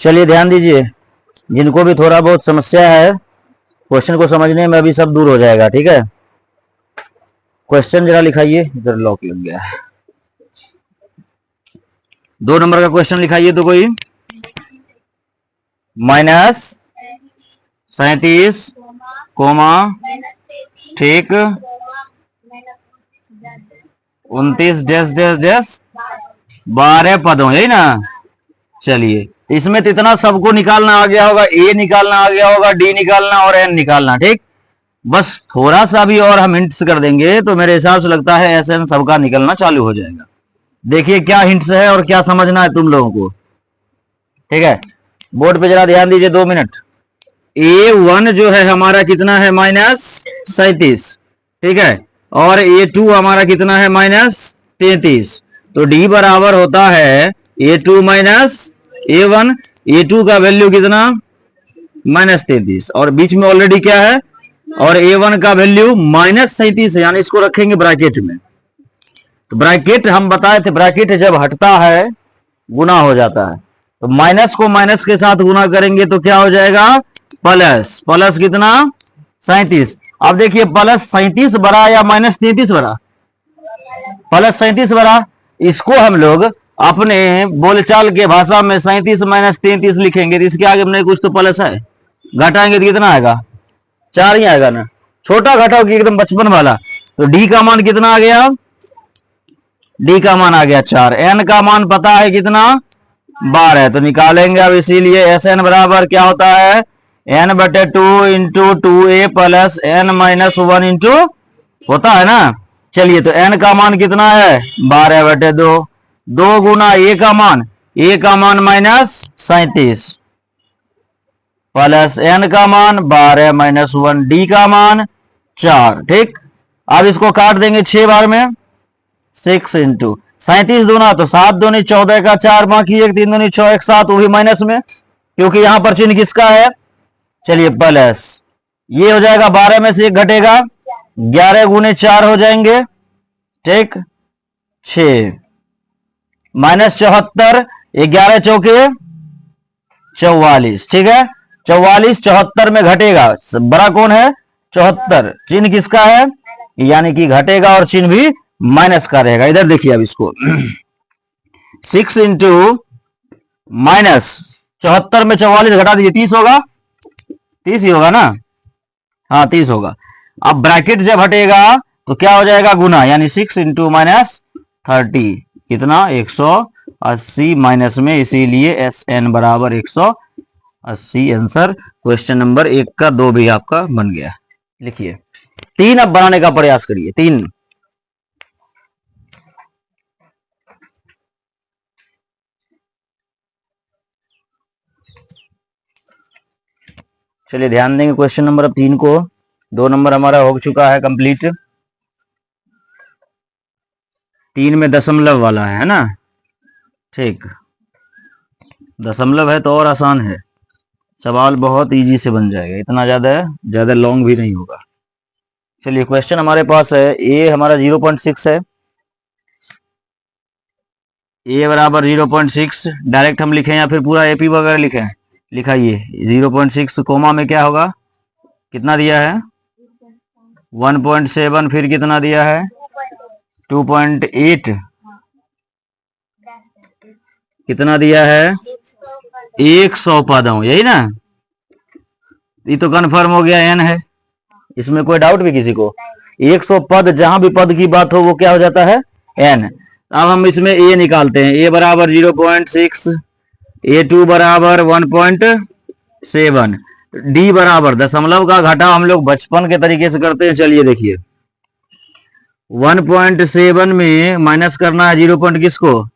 चलिए ध्यान दीजिए, जिनको भी थोड़ा बहुत समस्या है क्वेश्चन को समझने में, अभी सब दूर हो जाएगा। ठीक है, क्वेश्चन जरा लिखाइए। इधर लॉक लग गया है। 2 नंबर का क्वेश्चन लिखाइए तो कोई। -37, ठीक, 29 डैश डैश डैश 12 पदों, यही ना। चलिए, इसमें तो इतना सबको निकालना आ गया होगा, ए निकालना आ गया होगा, डी निकालना और एन निकालना। ठीक, बस थोड़ा सा भी और हम हिंट्स कर देंगे तो मेरे हिसाब से लगता है एस एन सबका निकलना चालू हो जाएगा। देखिए क्या हिंट्स है और क्या समझना है तुम लोगों को। ठीक है, बोर्ड पे जरा ध्यान दीजिए 2 मिनट। A1 जो है हमारा कितना है, -37, ठीक है, और A2 हमारा कितना है, -33। तो D बराबर होता है A2 -A1। A2 का वैल्यू कितना, -33, और बीच में ऑलरेडी क्या है, और A1 का वैल्यू -37 है, यानी इसको रखेंगे ब्रैकेट में। तो ब्रैकेट हम बताए थे, ब्रैकेट जब हटता है गुना हो जाता है। तो माइनस को माइनस के साथ गुना करेंगे तो क्या हो जाएगा, प्लस। प्लस कितना, 37। अब देखिए प्लस 37 बड़ा या -33 बड़ा, प्लस 37 बड़ा। इसको हम लोग अपने बोलचाल के भाषा में 37 - 33 लिखेंगे, तो इसके आगे नहीं कुछ तो प्लस है, घटाएंगे तो कितना आएगा, 4 ही आएगा ना। छोटा घटाओ कि एकदम बचपन वाला। तो डी का मान कितना आ गया, डी का मान आ गया 4। एन का मान पता है कितना, 12, तो निकालेंगे अब। इसीलिए एस एन बराबर क्या होता है, n/2 × 2a + n-1 इंटू, होता है ना। चलिए, तो n का मान कितना है, 12/2। 2 गुना a का मान, a का मान -37 प्लस n का मान 12 - 1, d का मान 4। ठीक, अब इसको काट देंगे 6 बार में। 6 × 37 दूना तो 7 दूनी 14 का 4 बाकी 1, 3 दूनी 6, 1 7, वो भी माइनस में, क्योंकि यहां पर चिन्ह किसका है। चलिए प्लस, ये हो जाएगा 12 में से 1 घटेगा, 11 गुने 4 हो जाएंगे, ठीक, 6 -74, 11 चौके 44, ठीक है। 44 74 में घटेगा, बड़ा कौन है, 74, चिन्ह किसका है, यानी कि घटेगा और चिन्ह भी माइनस का रहेगा। इधर देखिए अब इसको 6 × -74 में 44 घटा दीजिए, 30 होगा, 30 ही होगा ना, हाँ 30 होगा। अब ब्रैकेट जब हटेगा तो क्या हो जाएगा, गुना, यानी 6 × -30 कितना, 180 माइनस में, इसीलिए एस एन बराबर 180 आंसर क्वेश्चन नंबर 1 का 2 भी आपका बन गया। लिखिए 3 अब बनाने का प्रयास करिए, 3। चलिए ध्यान देंगे क्वेश्चन नंबर 3 को। 2 नंबर हमारा हो चुका है कंप्लीट। 3 में दशमलव वाला है ना, ठीक, दशमलव है तो और आसान है, सवाल बहुत इजी से बन जाएगा, इतना ज्यादा लॉन्ग भी नहीं होगा। चलिए क्वेश्चन हमारे पास है, ए हमारा 0.6 है, ए बराबर 0.6, डायरेक्ट हम लिखें या फिर पूरा एपी वगैरह लिखें, लिखाइए। 0.6 कोमा में क्या होगा, कितना दिया है, 1.7, फिर कितना दिया है, 2.8, कितना दिया है, 100 पदों, यही ना। ये तो कन्फर्म हो गया, एन है, इसमें कोई डाउट भी किसी को। 100 पद, जहां भी पद की बात हो वो क्या हो जाता है, एन। अब हम इसमें ए निकालते हैं, ए बराबर 0.6, A2 बराबर 1.7, डी बराबर, दशमलव का घटाव हम लोग बचपन के तरीके से करते हैं। चलिए देखिए 1.7 में माइनस करना है 0 पॉइंट किसको,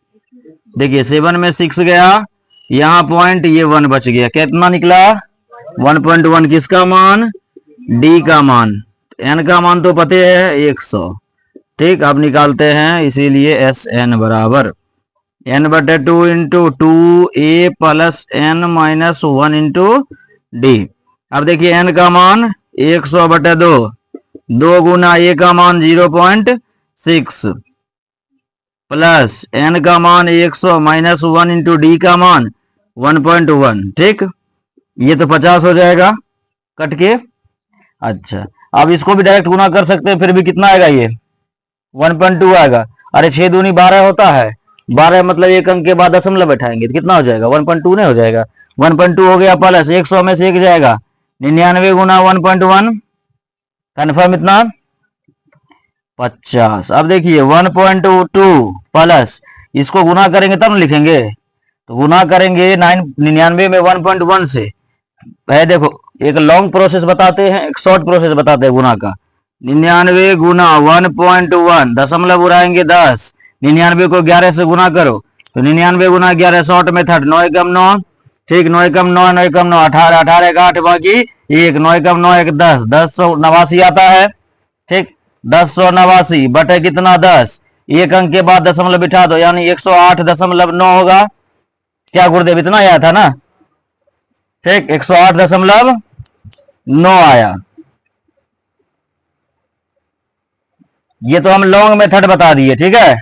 देखिए 7 में 6 गया, यहाँ पॉइंट, ये 1 बच गया, कितना निकला 1.1, किसका मान, डी का मान। एन का मान तो पते है 100, ठीक। अब निकालते हैं, इसीलिए एस एन बराबर n/2 × 2a + n-1 into D. अब देखिए n का मान 100/2, 2 गुना a का मान 0.6, प्लस n का मान 100 माइनस 1 इंटू डी का मान 1.1। ठीक, ये तो 50 हो जाएगा कट के। अच्छा, अब इसको भी डायरेक्ट गुना कर सकते हैं, फिर भी कितना आएगा ये 1.2 आएगा। अरे 6 दूनी 12 होता है, 12 मतलब एक अंक के बाद दशमलव बैठाएंगे तो कितना हो जाएगा 1.2 नहीं हो जाएगा। 1.2 हो गया प्लस 100 में से एक जाएगा 99 गुना 1.1, कन्फर्म इतना 50। अब देखिए 1.2 प्लस इसको गुना करेंगे तब लिखेंगे, तो गुना करेंगे 99 में 1.1 से। है देखो, एक लॉन्ग प्रोसेस बताते हैं, एक शॉर्ट प्रोसेस बताते हैं गुना का। 99 गुना 1.1, दशमलव उड़ाएंगे 10, 99 को 11 से गुना करो तो 99 गुना 11 शॉर्ट मेथड, 9 एकम 9। ठीक, 9 एकम 9, 9 एकम 9 18, 18 का 8 बाकी 1, 9 एकम 9 1 10, 1089 आता है। ठीक, 1089 बटे कितना 10, एक अंक के बाद दशमलव बिठा दो यानी 108.9 होगा। क्या गुरुदेव इतना आया था ना? ठीक, 108.9 आया। ये तो हम लॉन्ग मेथड बता दिए। ठीक है,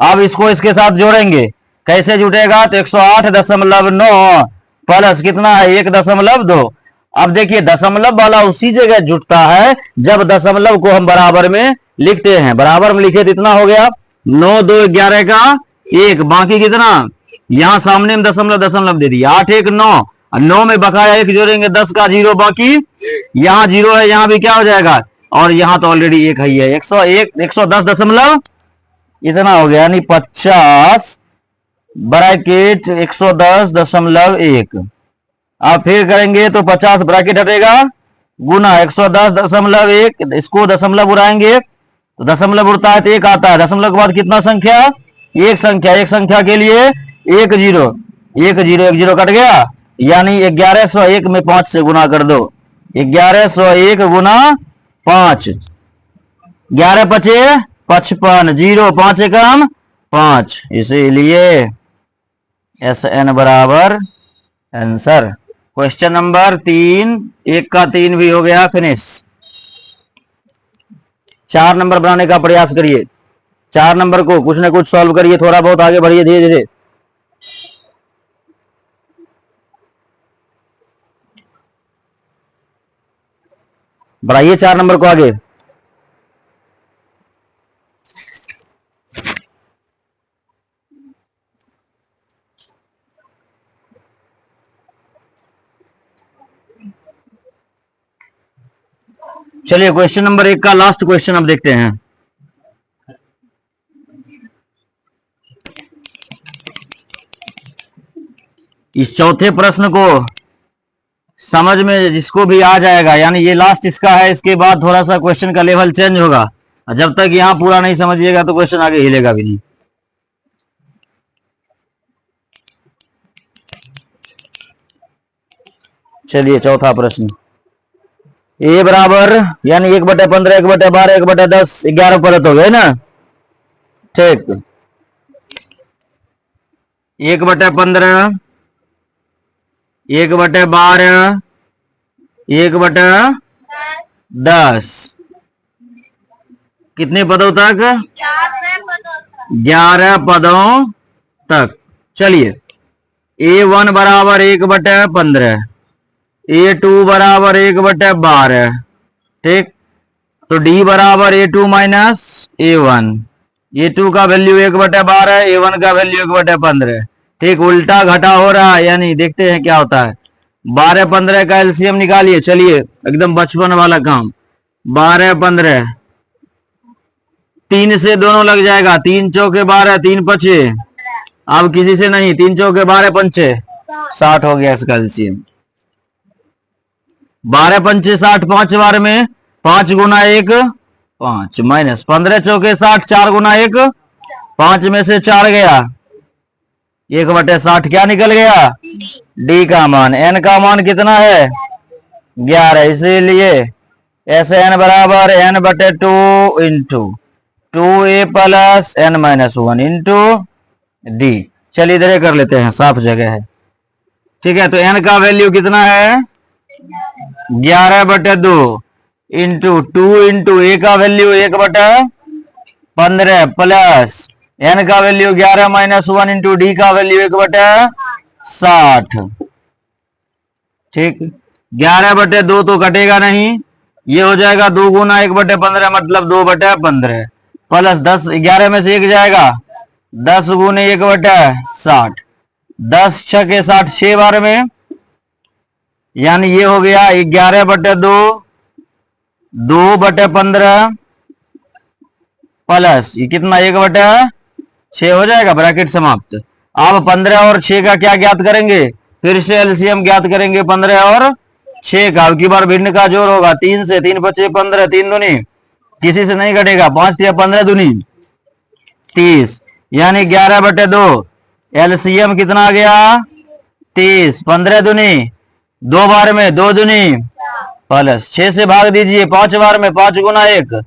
अब इसको इसके साथ जोड़ेंगे, कैसे जुटेगा तो 108.9 प्लस कितना है 1.2। अब देखिए दशमलव वाला उसी जगह जुटता है जब दशमलव को हम बराबर में लिखते हैं। बराबर में लिखे तो इतना हो गया 9 2 11 का 1, बाकी कितना, यहां सामने में दशमलव दशमलव दे दिया 8 1 9, 9 में बकाया 1 जोड़ेंगे 10 का 0 बाकी, यहां 0 है, यहां भी क्या हो जाएगा, और यहां तो ऑलरेडी 1 है 110 इतना हो गया यानी 50 ब्रैकेट 110.1। आप फिर करेंगे तो 50 ब्रैकेट हटेगा गुना 110.1, इसको दशमलव उड़ाएंगे तो दशमलव उड़ता है तो 1 आता है, दशमलव के बाद कितना संख्या, एक संख्या, एक संख्या के लिए 1 0 1 0 1 0 कट गया यानी 1101 में 5 से गुना कर दो, 1101 गुना 5, 11 पचे 55, 0 5 एकम 5, इसीलिए SN बराबर आंसर। क्वेश्चन नंबर 3, 1 का 3 भी हो गया फिनिश। 4 नंबर बनाने का प्रयास करिए, 4 नंबर को कुछ ना कुछ सॉल्व करिए, थोड़ा बहुत आगे बढ़िए धीरे धीरे। बढ़ाइए 4 नंबर को आगे। चलिए क्वेश्चन नंबर 1 का लास्ट क्वेश्चन अब देखते हैं। इस चौथे प्रश्न को समझ में जिसको भी आ जाएगा, यानी ये लास्ट इसका है, इसके बाद थोड़ा सा क्वेश्चन का लेवल चेंज होगा, जब तक यहां पूरा नहीं समझिएगा तो क्वेश्चन आगे हिलेगा भी नहीं। चलिए चौथा प्रश्न, ए बराबर यानी 1/15 1/12 1/10 11 परत हो गए ना। ठीक, 1/15 1/12 1/10 कितने पदों तक, 11 पदों तक। चलिए A1 बराबर 1/15, A2 बराबर 1/12। ठीक, तो D बराबर A2 माइनस A1, A2 का वैल्यू 1/12, A1 का वैल्यू 1/15। ठीक, उल्टा घटा हो रहा है, यानी देखते हैं क्या होता है। 12 15 का एलसीएम निकालिए, चलिए एकदम बचपन वाला काम। 12 15 3 से दोनों लग जाएगा, 3 चौके 12 3 पचे, अब किसी से नहीं, 3 चौके 12 पंचे 60 हो गया इसका एलसीएम। 12 पंचे 60, 5 बार में 5 गुना 1 5 माइनस 15 चौके 60, 4 गुना 1 5 में से 4 गया, 1/60 क्या निकल गया, डी का मान। एन का मान कितना है 11, इसीलिए SN बराबर n/2 into 2a plus n-1 into D. चलिए इधर कर लेते हैं, साफ जगह है। ठीक है, तो n का वैल्यू कितना है 11/2 इंटू 2 इंटू a का वैल्यू 1/15 प्लस एन का वैल्यू 11 माइनस 1 इंटू डी का वैल्यू 1/60। ठीक, 11/2 तो कटेगा नहीं, ये हो जाएगा 2 गुना 1/15 मतलब 2/15 प्लस 10, 11 में से 1 जाएगा, 10 गुने 1/60, 10 6 60, 6 बार में, यानी ये हो गया 11/2, 2/15 प्लस ये कितना 1/6 हो जाएगा, ब्रैकेट समाप्त। अब 15 और 6 का क्या ज्ञात करेंगे, फिर से एलसीएम ज्ञात करेंगे 15 और 6 का। अब की बार भिन्न का जोड़ होगा 3 से, 3 5 15, 3 दूनी किसी से नहीं कटेगा, 5 या 15 दूनी 30, यानी 11/2। एलसीएम कितना आ गया 30, 15 दूनी 2 बार में 2 दूनी प्लस 6 से भाग दीजिए 5 बार में, 5 गुना 1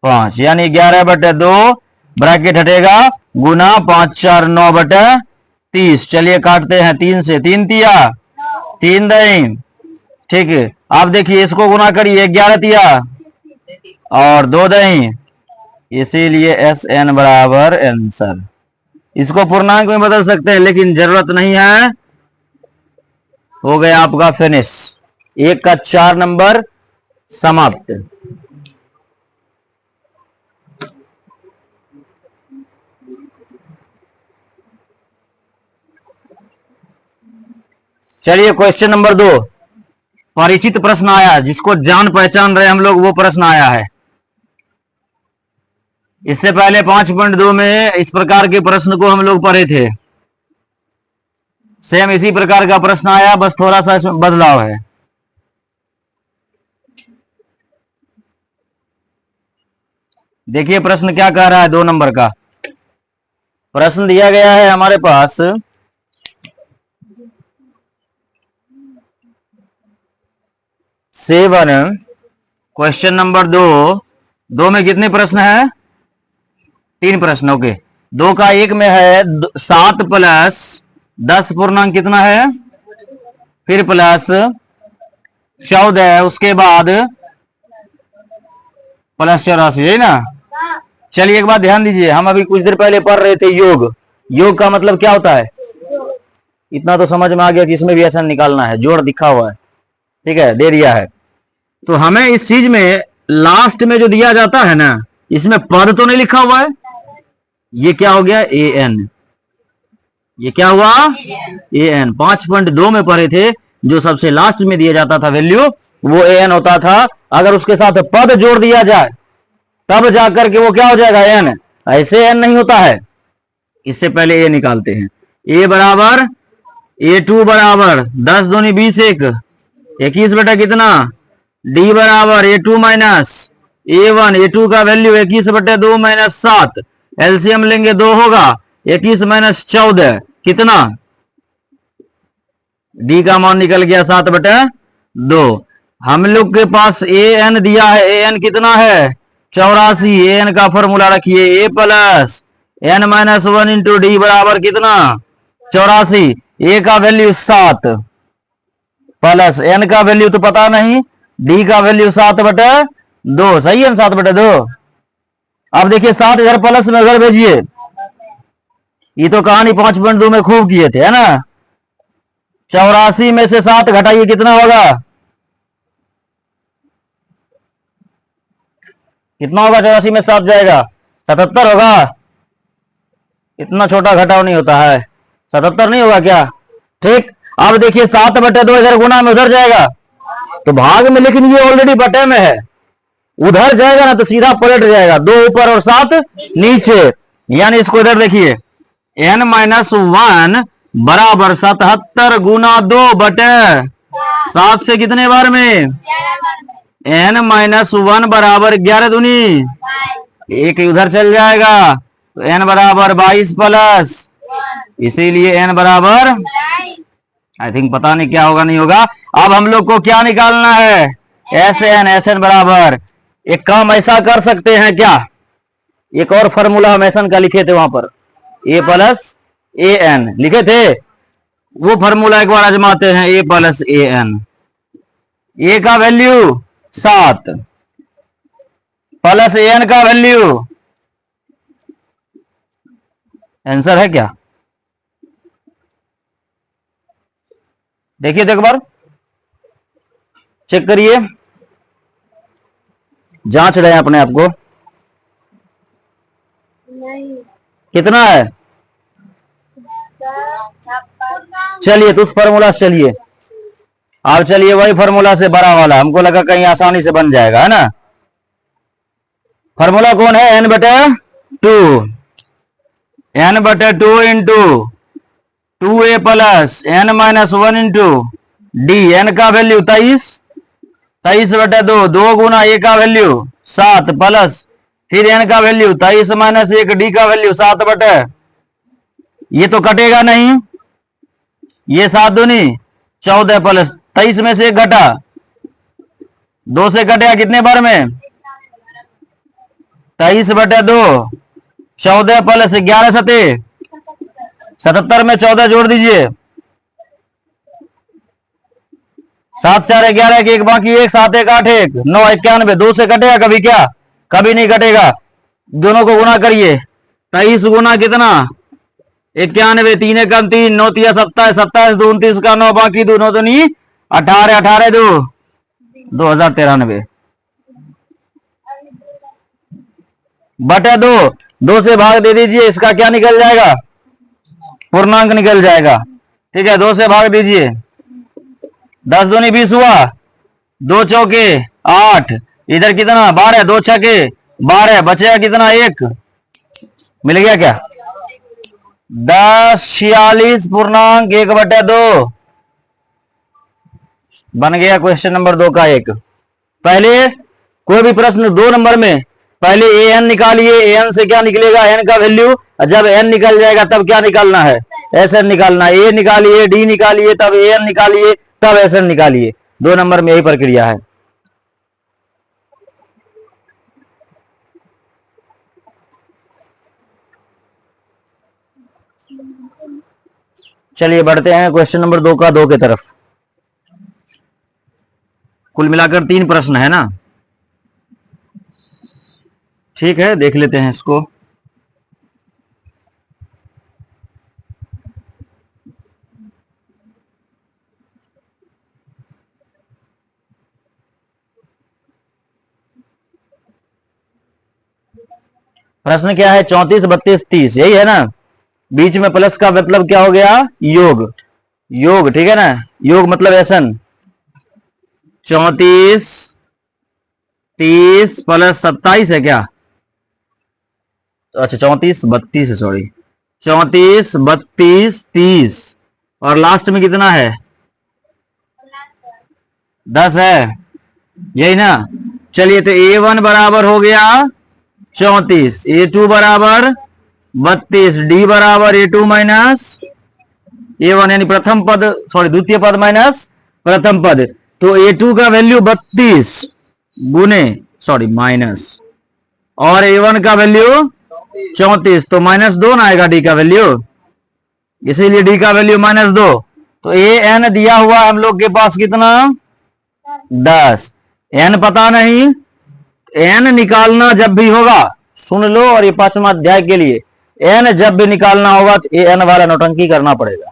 5, यानी 11/2 ब्रैकेट हटेगा गुना 5 4 9/30। चलिए काटते हैं 3 से, 3 तिया 3 दही, ठीक है। आप देखिए इसको गुना करिए, 11 तिया और 2 दही, इसीलिए एस एन बराबर आंसर। इसको पूर्णांक में बदल सकते हैं लेकिन जरूरत नहीं है। हो गया आपका फिनिश, 1 का 4 नंबर समाप्त। चलिए क्वेश्चन नंबर 2, परिचित प्रश्न आया, जिसको जान पहचान रहे हम लोग, वो प्रश्न आया है। इससे पहले 5.2 में इस प्रकार के प्रश्न को हम लोग पढ़े थे, सेम इसी प्रकार का प्रश्न आया, बस थोड़ा सा इसमें बदलाव है। देखिए प्रश्न क्या कह रहा है, 2 नंबर का प्रश्न दिया गया है हमारे पास। सेवन, क्वेश्चन नंबर 2 में कितने प्रश्न है, 3 प्रश्न। ओके, 2 का 1 में है 7 प्लस 10 पूर्णांक कितना है, फिर प्लस 14, उसके बाद प्लस 84, है ना। चलिए एक बात ध्यान दीजिए, हम अभी कुछ देर पहले पढ़ रहे थे योग, योग का मतलब क्या होता है, इतना तो समझ में आ गया कि इसमें भी ऐसा निकालना है, जोड़ दिखा हुआ है, ठीक है, दे दिया है। तो हमें इस चीज में लास्ट में जो दिया जाता है ना, इसमें पद तो नहीं लिखा हुआ है, ये क्या हो गया ए एन, ये क्या हुआ ए एन। 5.2 में पढ़े थे, जो सबसे लास्ट में दिया जाता था वैल्यू, वो ए एन होता था। अगर उसके साथ पद जोड़ दिया जाए तब जाकर के वो क्या हो जाएगा एन, ऐसे एन नहीं होता है। इससे पहले ए निकालते हैं, ए बराबर A2 बराबर 10 दूनी 20 1 21 बटा कितना, डी बराबर A2 माइनस A1, A2 का वैल्यू 21/2 माइनस 7, एलसीएम लेंगे 2 होगा, 21 माइनस 14 कितना, डी का मान निकल गया 7/2। हम लोग के पास ए एन दिया है, ए एन कितना है 84, ए एन का फॉर्मूला रखिए A plus N minus 1 into D बराबर कितना 84, ए का वैल्यू 7 प्लस एन का वैल्यू तो पता नहीं, डी का वैल्यू 7/2, सही है 7/2। अब देखिए 7 इधर प्लस में उधर भेजिए, ये तो कहानी 5.2 में खूब किए थे, है ना। 84 में से 7 घटाइए कितना होगा, कितना होगा, 84 में 7 जाएगा 77 होगा, इतना छोटा घटाव नहीं होता है, 77 नहीं होगा क्या, ठीक। अब देखिए 7/2 इधर गुना में उधर जाएगा तो भाग में, लेकिन ये ऑलरेडी बटे में है, उधर जाएगा ना तो सीधा पलट जाएगा, 2 ऊपर और 7 नीचे, यानी इसको इधर देखिए n माइनस 1 बराबर 77 गुना 2 बटे 7 से कितने बार में, n माइनस 1 बराबर 11 दूनी, एक उधर चल जाएगा तो n बराबर 22 प्लस, इसीलिए n बराबर, आई थिंक पता नहीं क्या होगा नहीं होगा। अब हम लोग को क्या निकालना है, एस एन बराबर, एक काम ऐसा कर सकते हैं क्या, एक और फॉर्मूला हम एसन का लिखे थे वहां पर, ए प्लस ए एन लिखे थे, वो फॉर्मूला एक बार आजमाते हैं, ए प्लस ए एन, ए का वैल्यू 7 प्लस ए एन का वैल्यू आंसर है क्या? देखिए तो एक बार चेक करिए, जांच रहे हैं अपने आप को। नहीं। कितना है? चलिए तो उस फॉर्मूला से चलिए, अब चलिए वही फॉर्मूला से बड़ा वाला, हमको लगा कहीं आसानी से बन जाएगा, है ना। फॉर्मूला कौन है? n बटे 2, n बटे 2 into 2a plus n minus 1 into D. n का वैल्यू 23, 23 बटे 2, 2 गुना a का वैल्यू 7 प्लस फिर n का वैल्यू 23 माइनस 1, डी का वैल्यू 7 बटे, ये तो कटेगा नहीं, ये 7 दूनी 14 प्लस 23 में से 1 घटा, 2 से कटेगा कितने बार में? 23 बटे 2, 14 प्लस 11 सते 77 में 14 जोड़ दीजिए, 7 4 11 एक बाकी 1, 7 1 8 1 9 91, 2 से कटेगा कभी? क्या कभी नहीं कटेगा। दोनों को गुना करिए, 23 गुना कितना 91, 3 एकम 3, 9 3 27, 27 2 29 का 9 बाकी 2 9 2 नहीं 18, 18 2 2093 बटे 2, 2 से भाग दे दीजिए, इसका क्या निकल जाएगा? पूर्णांक निकल जाएगा। ठीक है, 2 से भाग दीजिए, 10 दूनी 20 हुआ, 2 चौके 8, इधर कितना 12, 2 छके 12, बचेगा कितना 1, मिल गया क्या? 10 46 पूर्णांक 1 बटे 2 बन गया क्वेश्चन नंबर 2 का 1। पहले कोई भी प्रश्न 2 नंबर में पहले an निकालिए, an से क्या निकलेगा? n का वैल्यू, जब n निकल जाएगा तब क्या निकालना है? sn निकालना है। a निकालिए, d निकालिए, तब an निकालिए, तब sn निकालिए। 2 नंबर में यही प्रक्रिया है। चलिए बढ़ते हैं क्वेश्चन नंबर 2 का 2 की तरफ। कुल मिलाकर 3 प्रश्न है ना। ठीक है, देख लेते हैं इसको। प्रश्न क्या है? 34 32 30, यही है ना। बीच में प्लस का मतलब क्या हो गया? योग, योग, ठीक है ना। योग मतलब एसन, 34 30 प्लस 27 है क्या? अच्छा 34 32 है, सॉरी 34 32 30 और लास्ट में कितना है? 10 है, यही ना। चलिए तो a1 बराबर हो गया 34, a2 बराबर 32, d बराबर a2 माइनस a1 यानी प्रथम पद, सॉरी द्वितीय पद माइनस प्रथम पद। तो a2 का वैल्यू 32 गुने सॉरी माइनस, और a1 का वैल्यू 34, तो -2 ना आएगा डी का वैल्यू, इसीलिए डी का वैल्यू -2। तो ए एन दिया हुआ हम लोग के पास कितना? 10। एन पता नहीं, एन निकालना जब भी होगा, सुन लो, और ये 5वां अध्याय के लिए एन जब भी निकालना होगा तो ए एन वाला नौटंकी करना पड़ेगा।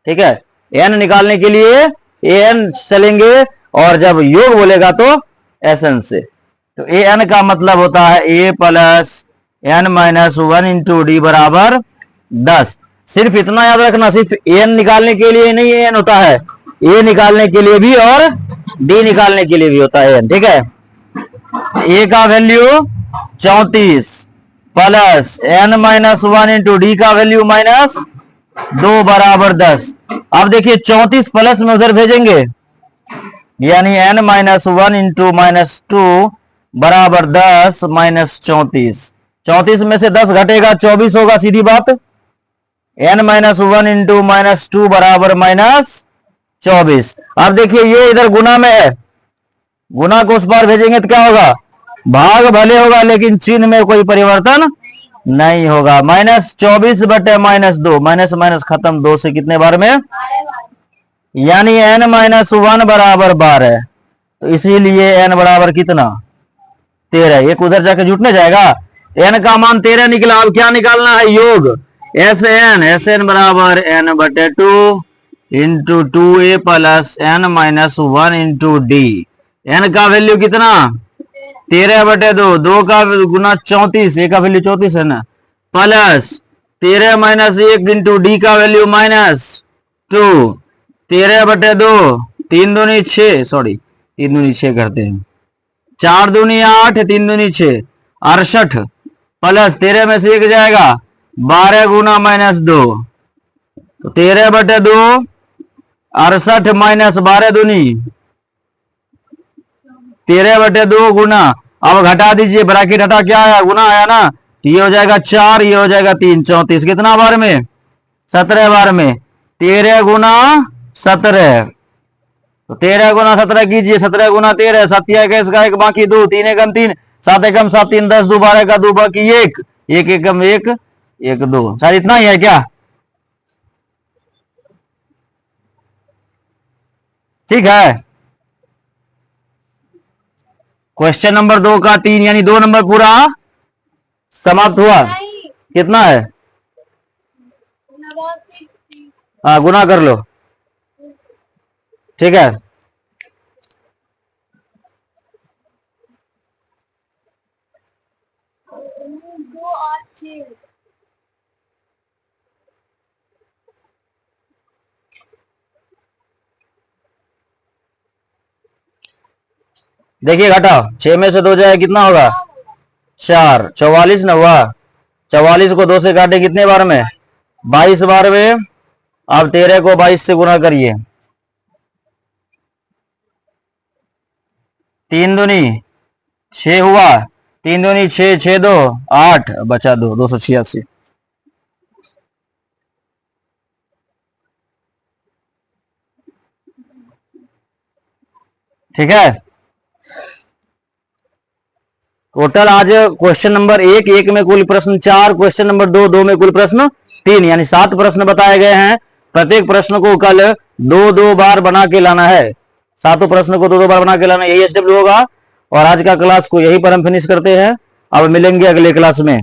ठीक है, एन निकालने के लिए ए एन चलेंगे, और जब योग बोलेगा तो एस एन से। तो ए एन का मतलब होता है A plus N minus 1 into D बराबर 10। सिर्फ इतना याद रखना, सिर्फ एन निकालने के लिए नहीं एन होता है, ए निकालने के लिए भी और डी निकालने के लिए भी होता है एन। ठीक है, ए का value 34 plus N minus 1 into d का वैल्यू -2 बराबर 10। अब देखिए 34 प्लस में उधर भेजेंगे, यानी एन माइनस 1 इंटू -2 बराबर 10 माइनस 34। 34 में से 10 घटेगा 24 होगा, सीधी बात। n माइनस 1 इंटू -2 बराबर -24। अब देखिए ये इधर गुना में है, गुना को उस पार भेजेंगे तो क्या होगा? भाग भले होगा लेकिन चिन्ह में कोई परिवर्तन नहीं होगा। -24 बटे -2, माइनस माइनस खत्म, 2 से कितने बार में? यानी n माइनस 1 बराबर 12, तो इसीलिए n बराबर कितना? 13। एक उधर जाके जुटने जाएगा, n का मान 13 निकला। अब क्या निकालना है? योग। एस एन बराबर n बटे 2 into 2a plus n minus 1 into D. n का वैल्यू कितना 13 बटे 2, 2 का गुना 34, a का वैल्यू 34 है ना, प्लस 13 माइनस 1 इंटू डी का वैल्यू माइनस 2, 13 बटे 2, 3 दूनी 6, सॉरी 3 दूनी 6 करते हैं, 4 दूनी 8, 3 दूनी 6, 68 प्लस 13 में से 1 जाएगा 12 गुना माइनस 2, तो 13 बटे 2, 68 माइनस 12 दूनी 13 बटे 2 गुना, अब घटा दीजिए, ब्रैकेट हटा, क्या आया गुना आया ना, ये हो जाएगा 4, ये हो जाएगा 3, 34 कितना बार में 17 बार में, 13 गुना 17, तो 13 गुना 17 कीजिए, 17 गुना 13, 7 21 का 1 बाकी 2, 3 एकम 3, 7 एकम 7, 3 10 2 12 का 2 बाकी 1, 1 एकम 1 1 2, सर इतना ही है क्या? ठीक है, क्वेश्चन नंबर 2 का 3 यानी 2 नंबर पूरा समाप्त हुआ। कितना है? हाँ गुना कर लो, ठीक है। देखिए घटाओ, 6 में से 2 जाए कितना होगा 4, 44 ना हुआ, 44 को 2 से काटे कितने बार में 22 बार में। अब 13 को 22 से गुना करिए, 3 दूनी 6 हुआ, 3 दूनी 6, 6 2 8, बचा 2, 286। ठीक है, टोटल आज क्वेश्चन नंबर 1 में कुल प्रश्न 4, क्वेश्चन नंबर 2 में कुल प्रश्न 3, यानी 7 प्रश्न बताए गए हैं। प्रत्येक प्रश्न को कल 2 बार बना के लाना है, 7 प्रश्न को 2 बार बना के लाना, यही एसडब्ल्यू होगा। और आज का क्लास को यही पर हम फिनिश करते हैं, अब मिलेंगे अगले क्लास में।